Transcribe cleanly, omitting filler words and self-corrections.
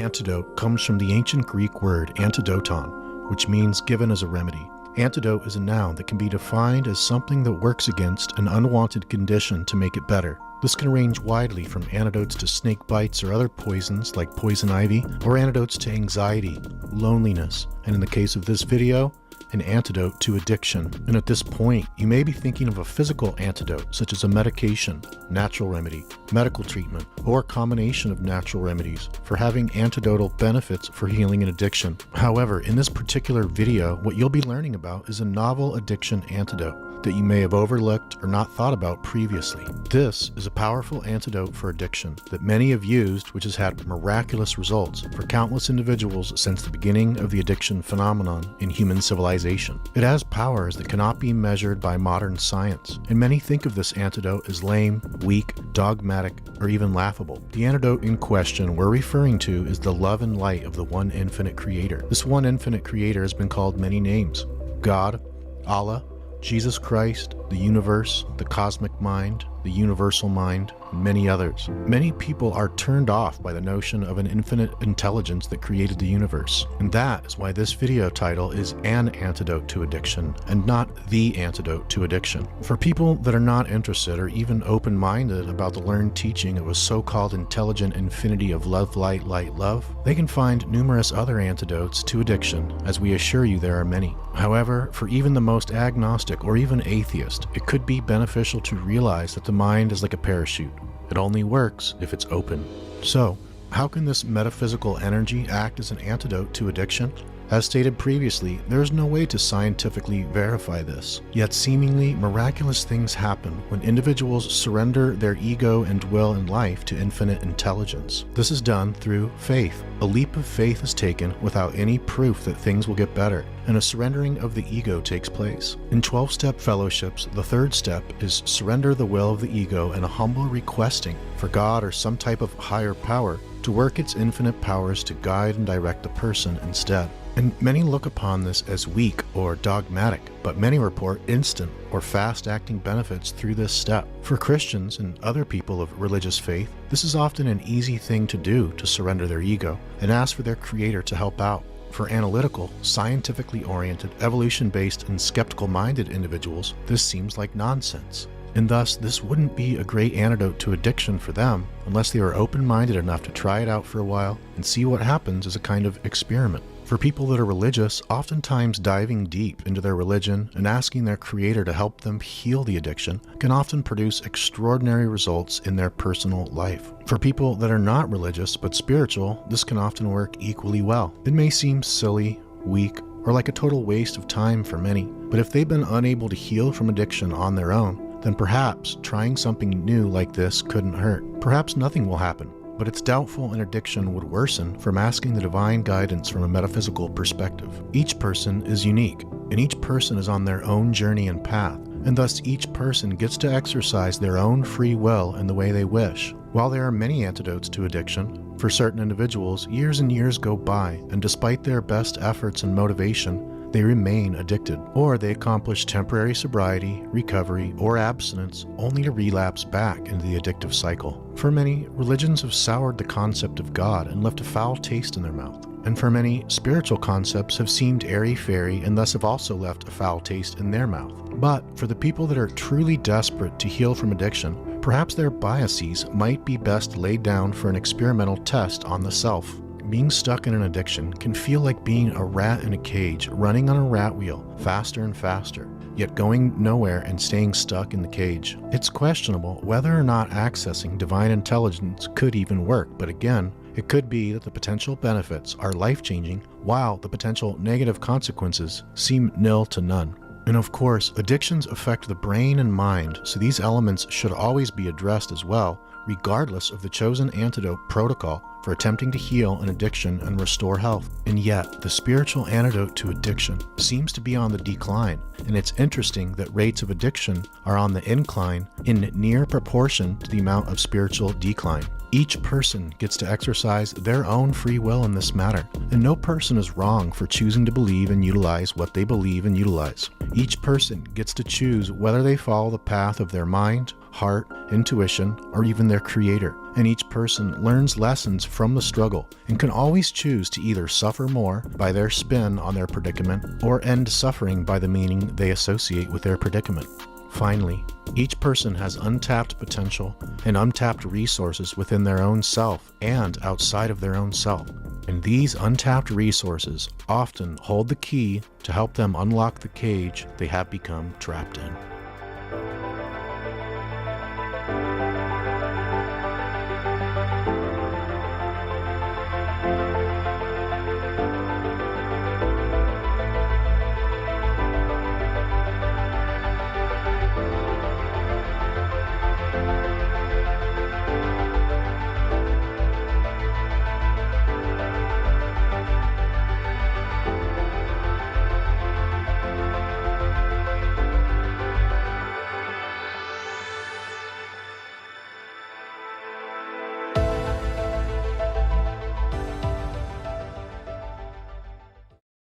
Antidote comes from the ancient Greek word antidoton, which means given as a remedy. Antidote is a noun that can be defined as something that works against an unwanted condition to make it better. This can range widely from antidotes to snake bites or other poisons like poison ivy, or antidotes to anxiety, loneliness, and in the case of this video, an antidote to addiction. And at this point, you may be thinking of a physical antidote, such as a medication, natural remedy, medical treatment, or a combination of natural remedies for having antidotal benefits for healing an addiction. However, in this particular video, what you'll be learning about is a novel addiction antidote that you may have overlooked or not thought about previously. This is a powerful antidote for addiction that many have used, which has had miraculous results for countless individuals since the beginning of the addiction phenomenon in human civilization. It has powers that cannot be measured by modern science, and many think of this antidote as lame, weak, dogmatic, or even laughable. The antidote in question we're referring to is the love and light of the one infinite creator. This one infinite creator has been called many names: God, Allah, Jesus Christ, the universe, the cosmic mind, the universal mind, and many others. Many people are turned off by the notion of an infinite intelligence that created the universe. And that is why this video title is An Antidote to Addiction and not The Antidote to Addiction. For people that are not interested or even open-minded about the learned teaching of a so-called intelligent infinity of love, light, light, love, they can find numerous other antidotes to addiction, as we assure you there are many. However, for even the most agnostic or even atheist, it could be beneficial to realize that the mind is like a parachute. It only works if it's open. So, how can this metaphysical energy act as an antidote to addiction? As stated previously, there is no way to scientifically verify this. Yet seemingly miraculous things happen when individuals surrender their ego and will in life to infinite intelligence. This is done through faith. A leap of faith is taken without any proof that things will get better, and a surrendering of the ego takes place. In 12-step fellowships, the third step is surrender the will of the ego and a humble requesting for God or some type of higher power to work its infinite powers to guide and direct the person instead. And many look upon this as weak or dogmatic, but many report instant or fast-acting benefits through this step. For Christians and other people of religious faith, this is often an easy thing to do, to surrender their ego and ask for their creator to help out. For analytical, scientifically oriented, evolution-based, and skeptical-minded individuals, this seems like nonsense. And thus, this wouldn't be a great antidote to addiction for them unless they were open-minded enough to try it out for a while and see what happens as a kind of experiment. For people that are religious, oftentimes diving deep into their religion and asking their creator to help them heal the addiction can often produce extraordinary results in their personal life. For people that are not religious but spiritual, this can often work equally well. It may seem silly, weak, or like a total waste of time for many, but if they've been unable to heal from addiction on their own, then perhaps trying something new like this couldn't hurt. Perhaps nothing will happen, but it's doubtful an addiction would worsen from asking the divine guidance from a metaphysical perspective. Each person is unique, and each person is on their own journey and path, and thus each person gets to exercise their own free will in the way they wish. While there are many antidotes to addiction, for certain individuals, years and years go by, and despite their best efforts and motivation, they remain addicted, or they accomplish temporary sobriety, recovery, or abstinence only to relapse back into the addictive cycle. For many, religions have soured the concept of God and left a foul taste in their mouth. And for many, spiritual concepts have seemed airy-fairy and thus have also left a foul taste in their mouth. But for the people that are truly desperate to heal from addiction, perhaps their biases might be best laid down for an experimental test on the self. Being stuck in an addiction can feel like being a rat in a cage, running on a rat wheel, faster and faster, yet going nowhere and staying stuck in the cage. It's questionable whether or not accessing divine intelligence could even work, but again, it could be that the potential benefits are life-changing, while the potential negative consequences seem nil to none. And of course, addictions affect the brain and mind, so these elements should always be addressed as well, regardless of the chosen antidote protocol for attempting to heal an addiction and restore health. And yet, the spiritual antidote to addiction seems to be on the decline, and it's interesting that rates of addiction are on the incline in near proportion to the amount of spiritual decline. Each person gets to exercise their own free will in this matter, and no person is wrong for choosing to believe and utilize what they believe and utilize. Each person gets to choose whether they follow the path of their mind, heart, intuition, or even their creator. And each person learns lessons from the struggle and can always choose to either suffer more by their spin on their predicament or end suffering by the meaning they associate with their predicament. Finally, each person has untapped potential and untapped resources within their own self and outside of their own self. And these untapped resources often hold the key to help them unlock the cage they have become trapped in.